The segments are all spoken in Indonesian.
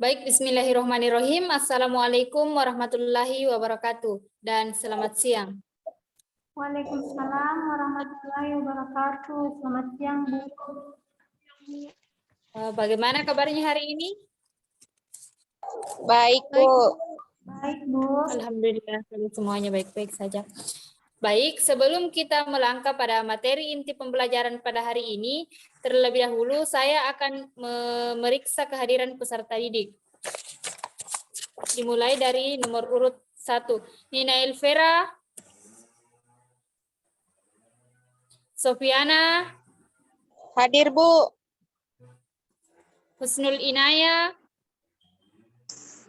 Baik, bismillahirrahmanirrahim. Assalamualaikum warahmatullahi wabarakatuh. Dan selamat siang. Waalaikumsalam warahmatullahi wabarakatuh. Selamat siang, Bu. Bagaimana kabarnya hari ini? Baik, Bu. Baik, Bu. Alhamdulillah, semuanya baik-baik saja. Baik, sebelum kita melangkah pada materi inti pembelajaran pada hari ini, terlebih dahulu saya akan memeriksa kehadiran peserta didik. Dimulai dari nomor urut 1. Nina Elvera, Sofiana, Hadir, Bu. Husnul Inaya,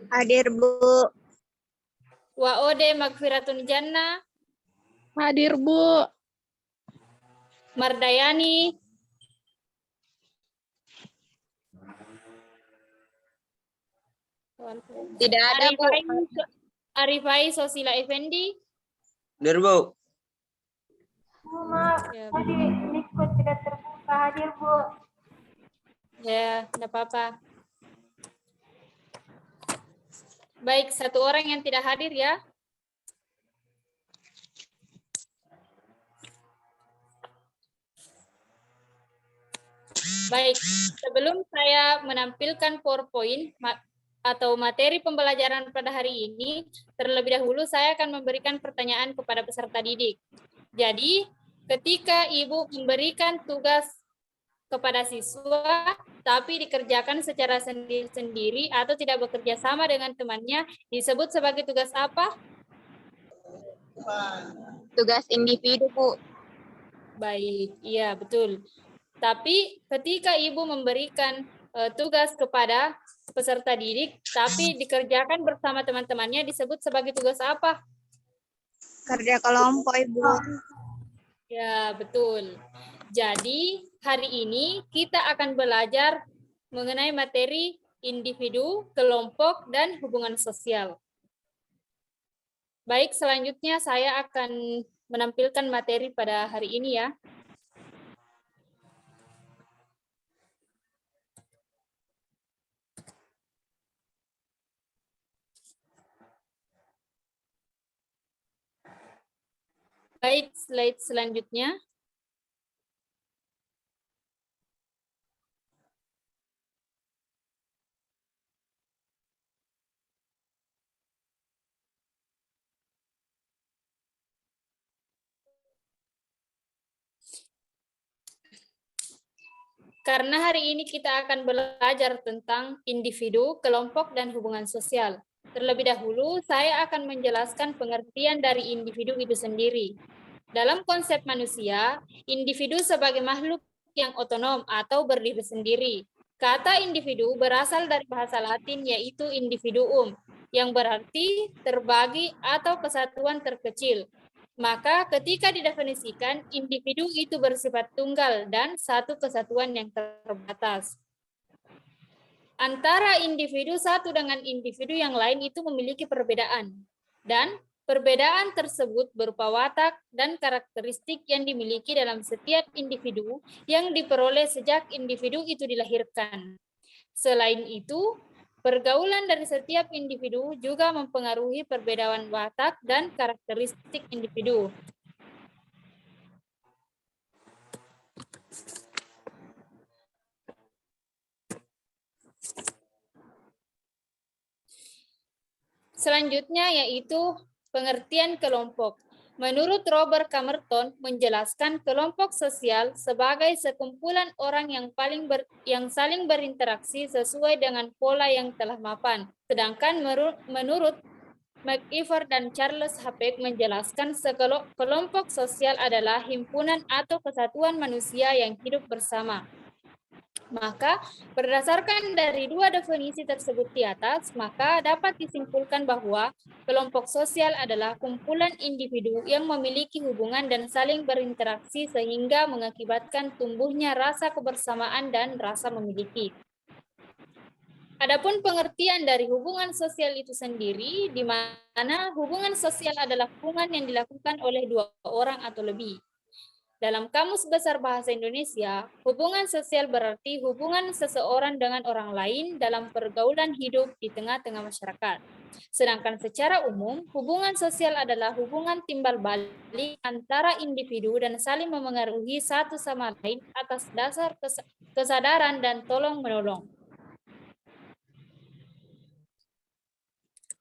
Hadir, Bu. Waode Magfiratun Jannah, Hadir, Bu. Mardayani, Tidak ada, Bu. Arifai Sosila Effendi. Hadir, Bu. Bu, maaf, tadi Niko tidak terbuka. Hadir, Bu. Ya, tidak apa-apa. Baik, satu orang yang tidak hadir ya. Baik, sebelum saya menampilkan PowerPoint atau materi pembelajaran pada hari ini, terlebih dahulu saya akan memberikan pertanyaan kepada peserta didik. Jadi, ketika Ibu memberikan tugas kepada siswa, tapi dikerjakan secara sendiri-sendiri atau tidak bekerja sama dengan temannya, disebut sebagai tugas apa? Tugas individu, Bu. Baik, iya betul. Tapi ketika Ibu memberikan tugas kepada peserta didik, tapi dikerjakan bersama teman-temannya, disebut sebagai tugas apa? Kerja kelompok, Ibu. Ya, betul. Jadi, hari ini kita akan belajar mengenai materi individu, kelompok, dan hubungan sosial. Baik, selanjutnya saya akan menampilkan materi pada hari ini ya. Baik, slide selanjutnya. Karena hari ini kita akan belajar tentang individu, kelompok, dan hubungan sosial. Terlebih dahulu, saya akan menjelaskan pengertian dari individu itu sendiri. Dalam konsep manusia, individu sebagai makhluk yang otonom atau berdiri sendiri. Kata individu berasal dari bahasa Latin yaitu individuum, yang berarti terbagi atau kesatuan terkecil. Maka ketika didefinisikan, individu itu bersifat tunggal dan satu kesatuan yang terbatas. Antara individu satu dengan individu yang lain itu memiliki perbedaan. Dan perbedaan tersebut berupa watak dan karakteristik yang dimiliki dalam setiap individu yang diperoleh sejak individu itu dilahirkan. Selain itu, pergaulan dari setiap individu juga mempengaruhi perbedaan watak dan karakteristik individu. Selanjutnya yaitu pengertian kelompok. Menurut Robert Camerton menjelaskan kelompok sosial sebagai sekumpulan orang yang saling berinteraksi sesuai dengan pola yang telah mapan. Sedangkan menurut McIver dan Charles Hapeck menjelaskan kelompok sosial adalah himpunan atau kesatuan manusia yang hidup bersama. Maka, berdasarkan dari dua definisi tersebut di atas, maka dapat disimpulkan bahwa kelompok sosial adalah kumpulan individu yang memiliki hubungan dan saling berinteraksi sehingga mengakibatkan tumbuhnya rasa kebersamaan dan rasa memiliki. Adapun pengertian dari hubungan sosial itu sendiri, di mana hubungan sosial adalah hubungan yang dilakukan oleh dua orang atau lebih. Dalam Kamus Besar Bahasa Indonesia, hubungan sosial berarti hubungan seseorang dengan orang lain dalam pergaulan hidup di tengah-tengah masyarakat. Sedangkan secara umum, hubungan sosial adalah hubungan timbal balik antara individu dan saling memengaruhi satu sama lain atas dasar kesadaran dan tolong-menolong.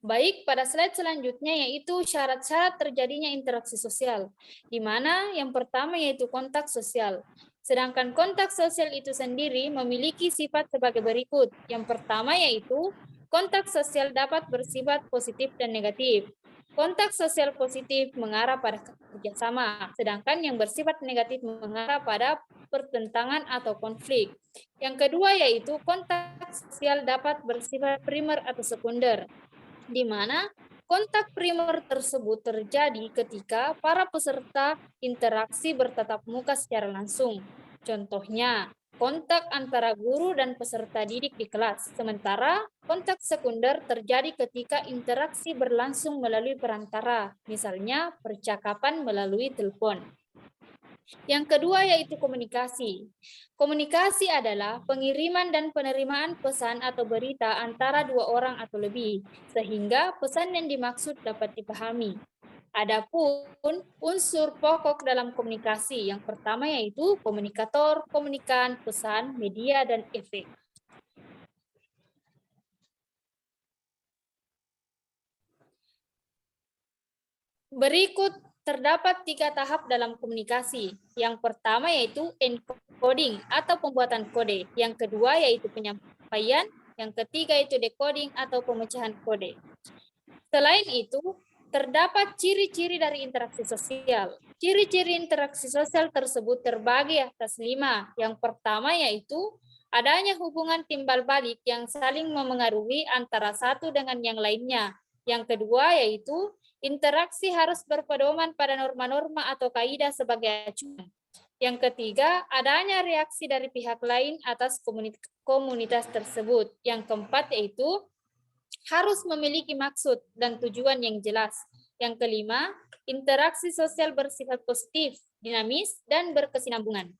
Baik, pada slide selanjutnya yaitu syarat-syarat terjadinya interaksi sosial, di mana yang pertama yaitu kontak sosial. Sedangkan kontak sosial itu sendiri memiliki sifat sebagai berikut. Yang pertama yaitu kontak sosial dapat bersifat positif dan negatif. Kontak sosial positif mengarah pada kerjasama, sedangkan yang bersifat negatif mengarah pada pertentangan atau konflik. Yang kedua yaitu kontak sosial dapat bersifat primer atau sekunder, di mana kontak primer tersebut terjadi ketika para peserta interaksi bertatap muka secara langsung. Contohnya, kontak antara guru dan peserta didik di kelas. Sementara kontak sekunder terjadi ketika interaksi berlangsung melalui perantara, misalnya percakapan melalui telepon. Yang kedua yaitu komunikasi. Komunikasi adalah pengiriman dan penerimaan pesan atau berita antara dua orang atau lebih, sehingga pesan yang dimaksud dapat dipahami. Adapun unsur pokok dalam komunikasi, yang pertama yaitu komunikator, komunikan, pesan, media, dan efek. Berikut terdapat 3 tahap dalam komunikasi. Yang pertama yaitu encoding atau pembuatan kode. Yang kedua yaitu penyampaian. Yang ketiga yaitu decoding atau pemecahan kode. Selain itu, terdapat ciri-ciri dari interaksi sosial. Ciri-ciri interaksi sosial tersebut terbagi atas 5. Yang pertama yaitu adanya hubungan timbal balik yang saling memengaruhi antara satu dengan yang lainnya. Yang kedua yaitu interaksi harus berpedoman pada norma-norma atau kaidah sebagai acuan. Yang ketiga, adanya reaksi dari pihak lain atas komunitas tersebut. Yang keempat yaitu harus memiliki maksud dan tujuan yang jelas. Yang kelima, interaksi sosial bersifat positif, dinamis, dan berkesinambungan.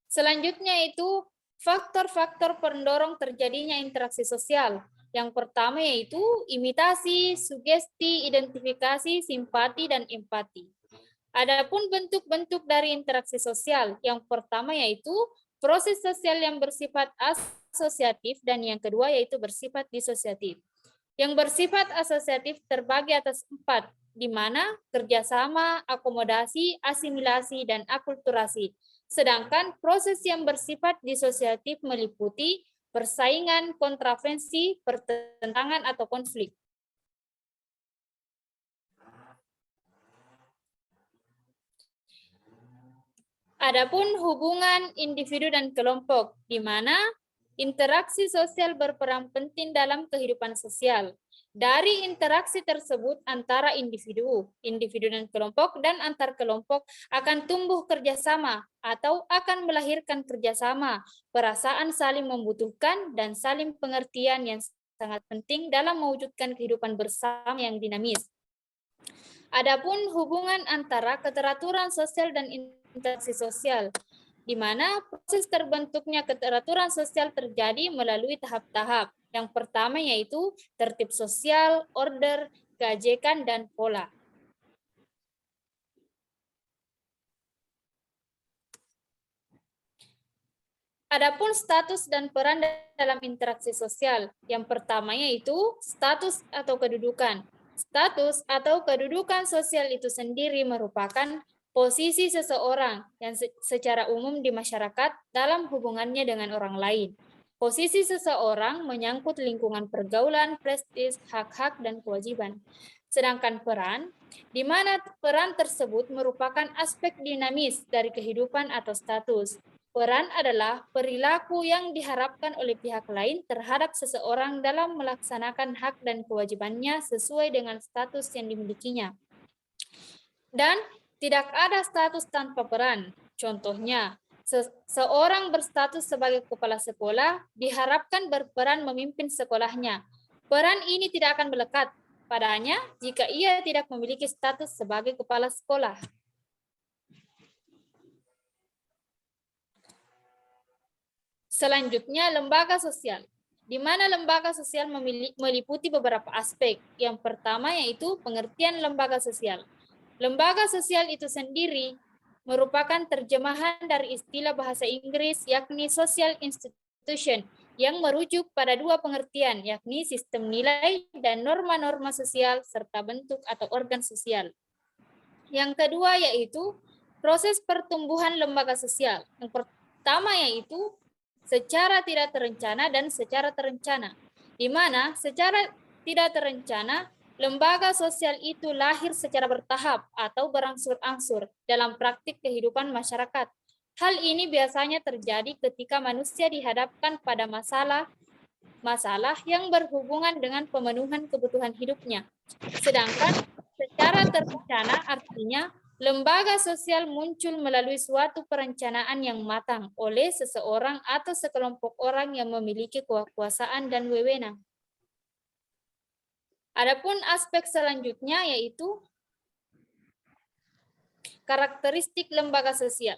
Selanjutnya itu faktor-faktor pendorong terjadinya interaksi sosial. Yang pertama yaitu imitasi, sugesti, identifikasi, simpati, dan empati. Adapun bentuk-bentuk dari interaksi sosial, yang pertama yaitu proses sosial yang bersifat asosiatif dan yang kedua yaitu bersifat disosiatif. Yang bersifat asosiatif terbagi atas 4, di mana kerjasama, akomodasi, asimilasi, dan akulturasi. Sedangkan proses yang bersifat disosiatif meliputi persaingan, kontravensi, pertentangan, atau konflik. Adapun hubungan individu dan kelompok, di mana interaksi sosial berperan penting dalam kehidupan sosial. Dari interaksi tersebut antara individu dan kelompok, dan antar kelompok akan tumbuh kerjasama atau akan melahirkan kerjasama, perasaan saling membutuhkan, dan saling pengertian yang sangat penting dalam mewujudkan kehidupan bersama yang dinamis. Adapun hubungan antara keteraturan sosial dan interaksi sosial, di mana proses terbentuknya keteraturan sosial terjadi melalui tahap-tahap. Yang pertama yaitu tertib sosial, order, keajekan, dan pola. Adapun status dan peran dalam interaksi sosial. Yang pertama yaitu status atau kedudukan. Status atau kedudukan sosial itu sendiri merupakan posisi seseorang yang secara umum di masyarakat dalam hubungannya dengan orang lain. Posisi seseorang menyangkut lingkungan pergaulan, prestis, hak-hak, dan kewajiban. Sedangkan peran, di mana peran tersebut merupakan aspek dinamis dari kehidupan atau status. Peran adalah perilaku yang diharapkan oleh pihak lain terhadap seseorang dalam melaksanakan hak dan kewajibannya sesuai dengan status yang dimilikinya. Dan tidak ada status tanpa peran. Contohnya, seorang berstatus sebagai kepala sekolah diharapkan berperan memimpin sekolahnya. Peran ini tidak akan melekat, padanya jika ia tidak memiliki status sebagai kepala sekolah. Selanjutnya, lembaga sosial, di mana lembaga sosial meliputi beberapa aspek. Yang pertama yaitu pengertian lembaga sosial. Lembaga sosial itu sendiri merupakan terjemahan dari istilah bahasa Inggris yakni social institution yang merujuk pada dua pengertian yakni sistem nilai dan norma-norma sosial serta bentuk atau organ sosial. Yang kedua yaitu proses pertumbuhan lembaga sosial. Yang pertama yaitu secara tidak terencana dan secara terencana, di mana secara tidak terencana lembaga sosial itu lahir secara bertahap atau berangsur-angsur dalam praktik kehidupan masyarakat. Hal ini biasanya terjadi ketika manusia dihadapkan pada masalah yang berhubungan dengan pemenuhan kebutuhan hidupnya. Sedangkan secara terencana artinya lembaga sosial muncul melalui suatu perencanaan yang matang oleh seseorang atau sekelompok orang yang memiliki kekuasaan dan wewenang. Adapun aspek selanjutnya yaitu karakteristik lembaga sosial.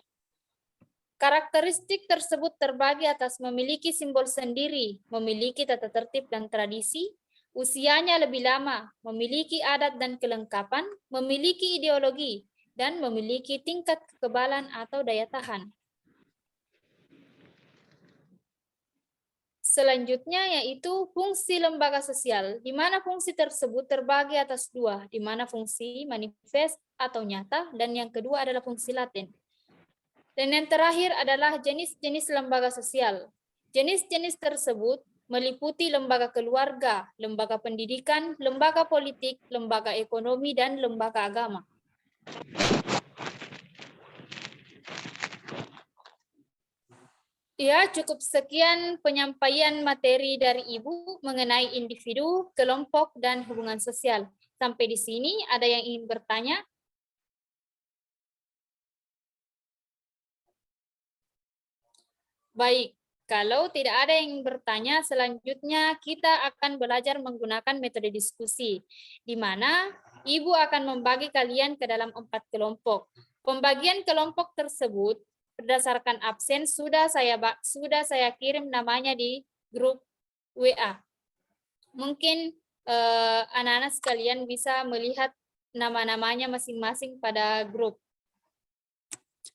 Karakteristik tersebut terbagi atas memiliki simbol sendiri, memiliki tata tertib dan tradisi, usianya lebih lama, memiliki adat dan kelengkapan, memiliki ideologi, dan memiliki tingkat kekebalan atau daya tahan. Selanjutnya yaitu fungsi lembaga sosial, di mana fungsi tersebut terbagi atas dua, di mana fungsi manifest atau nyata, dan yang kedua adalah fungsi laten. Dan yang terakhir adalah jenis-jenis lembaga sosial. Jenis-jenis tersebut meliputi lembaga keluarga, lembaga pendidikan, lembaga politik, lembaga ekonomi, dan lembaga agama. Ya, cukup sekian penyampaian materi dari Ibu mengenai individu, kelompok, dan hubungan sosial. Sampai di sini, ada yang ingin bertanya? Baik, kalau tidak ada yang bertanya, selanjutnya kita akan belajar menggunakan metode diskusi, di mana Ibu akan membagi kalian ke dalam 4 kelompok. Pembagian kelompok tersebut berdasarkan absen sudah saya kirim namanya di grup WA. Mungkin anak-anak sekalian bisa melihat nama-namanya masing-masing pada grup.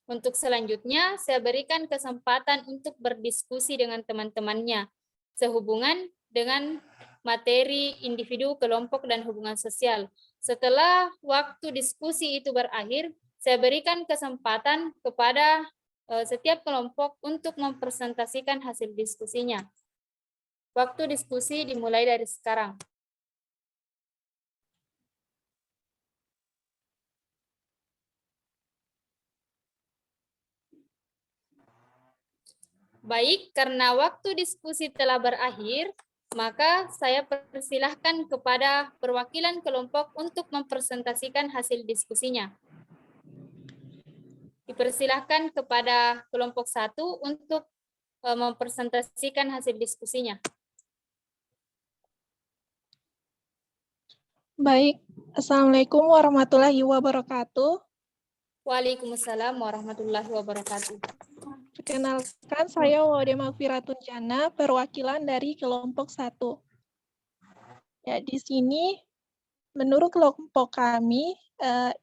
Untuk selanjutnya, saya berikan kesempatan untuk berdiskusi dengan teman-temannya sehubungan dengan materi individu, kelompok, dan hubungan sosial. Setelah waktu diskusi itu berakhir, saya berikan kesempatan kepada setiap kelompok untuk mempresentasikan hasil diskusinya. Waktu diskusi dimulai dari sekarang. Baik, karena waktu diskusi telah berakhir, maka saya persilahkan kepada perwakilan kelompok untuk mempresentasikan hasil diskusinya. Dipersilahkan kepada kelompok 1 untuk mempresentasikan hasil diskusinya. Baik, Assalamualaikum warahmatullahi wabarakatuh. Waalaikumsalam warahmatullahi wabarakatuh. Perkenalkan, saya Waude Magfiratun Jana, perwakilan dari kelompok 1. Ya, di sini menurut kelompok kami,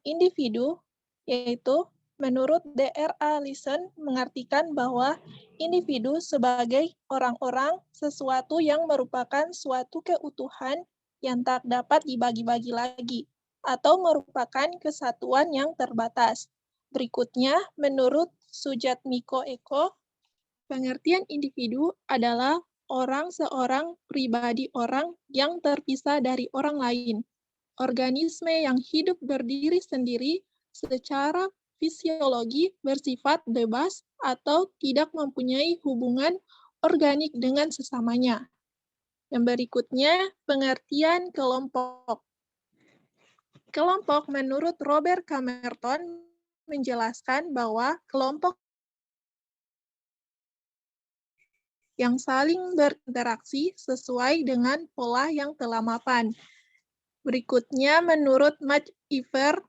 individu, yaitu menurut D.R.A. Lison mengartikan bahwa individu sebagai orang-orang sesuatu yang merupakan suatu keutuhan yang tak dapat dibagi-bagi lagi, atau merupakan kesatuan yang terbatas. Berikutnya, menurut Sujatmiko Eko, pengertian individu adalah seorang pribadi orang yang terpisah dari orang lain. Organisme yang hidup berdiri sendiri secara fisiologi bersifat bebas atau tidak mempunyai hubungan organik dengan sesamanya. Yang berikutnya, pengertian kelompok. Kelompok menurut Robert Camerton menjelaskan bahwa kelompok yang saling berinteraksi sesuai dengan pola yang telah mapan. Berikutnya, menurut Matt Iver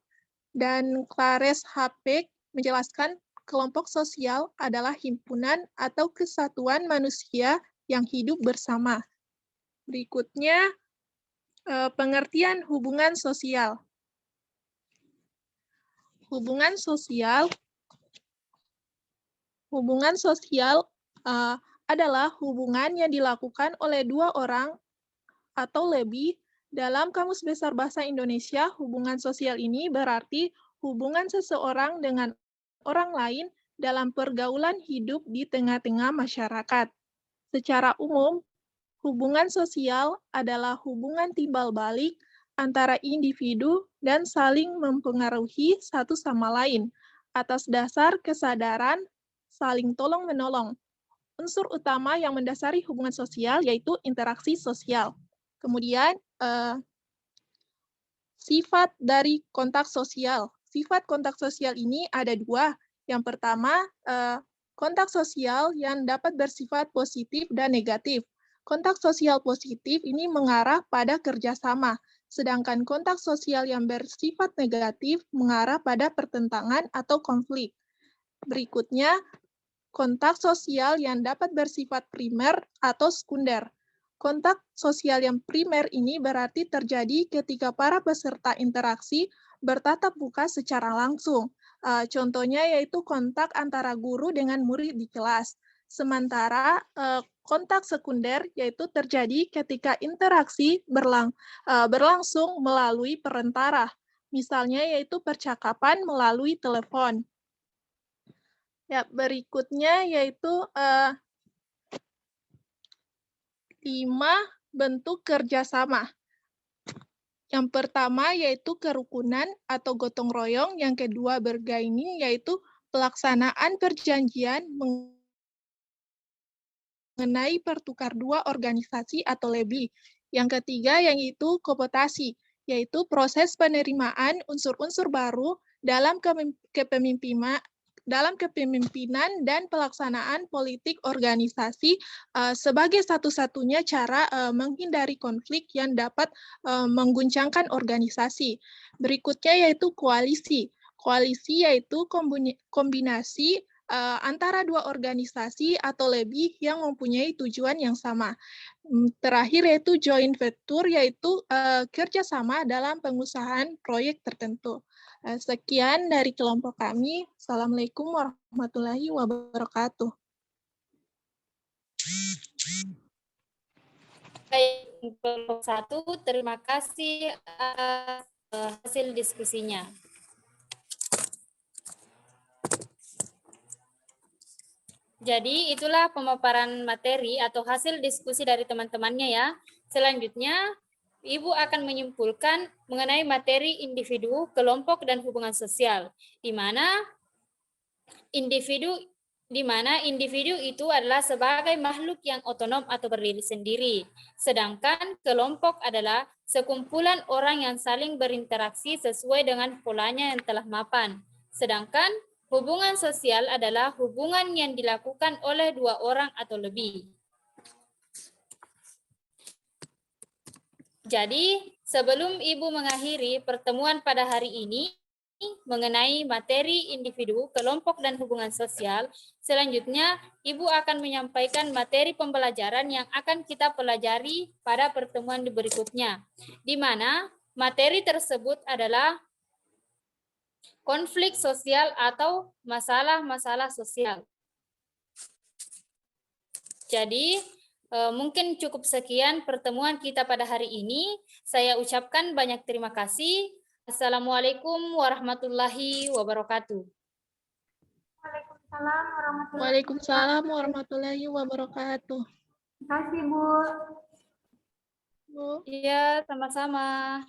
dan Clares Hapek menjelaskan kelompok sosial adalah himpunan atau kesatuan manusia yang hidup bersama. Berikutnya, pengertian hubungan sosial. Hubungan sosial adalah hubungan yang dilakukan oleh dua orang atau lebih. Dalam Kamus Besar Bahasa Indonesia, hubungan sosial ini berarti hubungan seseorang dengan orang lain dalam pergaulan hidup di tengah-tengah masyarakat. Secara umum, hubungan sosial adalah hubungan timbal balik antara individu dan saling mempengaruhi satu sama lain atas dasar kesadaran saling tolong-menolong. Unsur utama yang mendasari hubungan sosial yaitu interaksi sosial. Kemudian, sifat dari kontak sosial. Sifat kontak sosial ini ada dua. Yang pertama, kontak sosial yang dapat bersifat positif dan negatif. Kontak sosial positif ini mengarah pada kerjasama, sedangkan kontak sosial yang bersifat negatif mengarah pada pertentangan atau konflik. Berikutnya, kontak sosial yang dapat bersifat primer atau sekunder. Kontak sosial yang primer ini berarti terjadi ketika para peserta interaksi bertatap muka secara langsung. Contohnya yaitu kontak antara guru dengan murid di kelas. Sementara kontak sekunder yaitu terjadi ketika interaksi berlangsung melalui perantara. Misalnya yaitu percakapan melalui telepon. Ya, berikutnya yaitu 5 bentuk kerjasama. Yang pertama yaitu kerukunan atau gotong royong, yang kedua bergaining yaitu pelaksanaan perjanjian mengenai pertukar dua organisasi atau lebih. Yang ketiga yaitu kooptasi, yaitu proses penerimaan unsur-unsur baru dalam kepemimpinan dan pelaksanaan politik organisasi sebagai satu-satunya cara menghindari konflik yang dapat mengguncangkan organisasi. Berikutnya yaitu koalisi. Koalisi yaitu kombinasi antara dua organisasi atau lebih yang mempunyai tujuan yang sama. Terakhir yaitu joint venture, yaitu kerjasama dalam pengusahaan proyek tertentu. Sekian dari kelompok kami. Assalamualaikum warahmatullahi wabarakatuh. Baik, kelompok 1, terima kasih hasil diskusinya. Jadi itulah pemaparan materi atau hasil diskusi dari teman-temannya ya. Selanjutnya, Ibu akan menyimpulkan mengenai materi individu, kelompok, dan hubungan sosial, di mana individu itu adalah sebagai makhluk yang otonom atau berdiri sendiri. Sedangkan kelompok adalah sekumpulan orang yang saling berinteraksi sesuai dengan polanya yang telah mapan. Sedangkan hubungan sosial adalah hubungan yang dilakukan oleh dua orang atau lebih. Jadi, sebelum Ibu mengakhiri pertemuan pada hari ini mengenai materi individu, kelompok, dan hubungan sosial, selanjutnya Ibu akan menyampaikan materi pembelajaran yang akan kita pelajari pada pertemuan berikutnya, di mana materi tersebut adalah konflik sosial atau masalah-masalah sosial. Jadi, mungkin cukup sekian pertemuan kita pada hari ini. Saya ucapkan banyak terima kasih. Assalamualaikum warahmatullahi wabarakatuh. Waalaikumsalam warahmatullahi wabarakatuh. Waalaikumsalam warahmatullahi wabarakatuh. Terima kasih, Bu. Bu. Iya, sama-sama.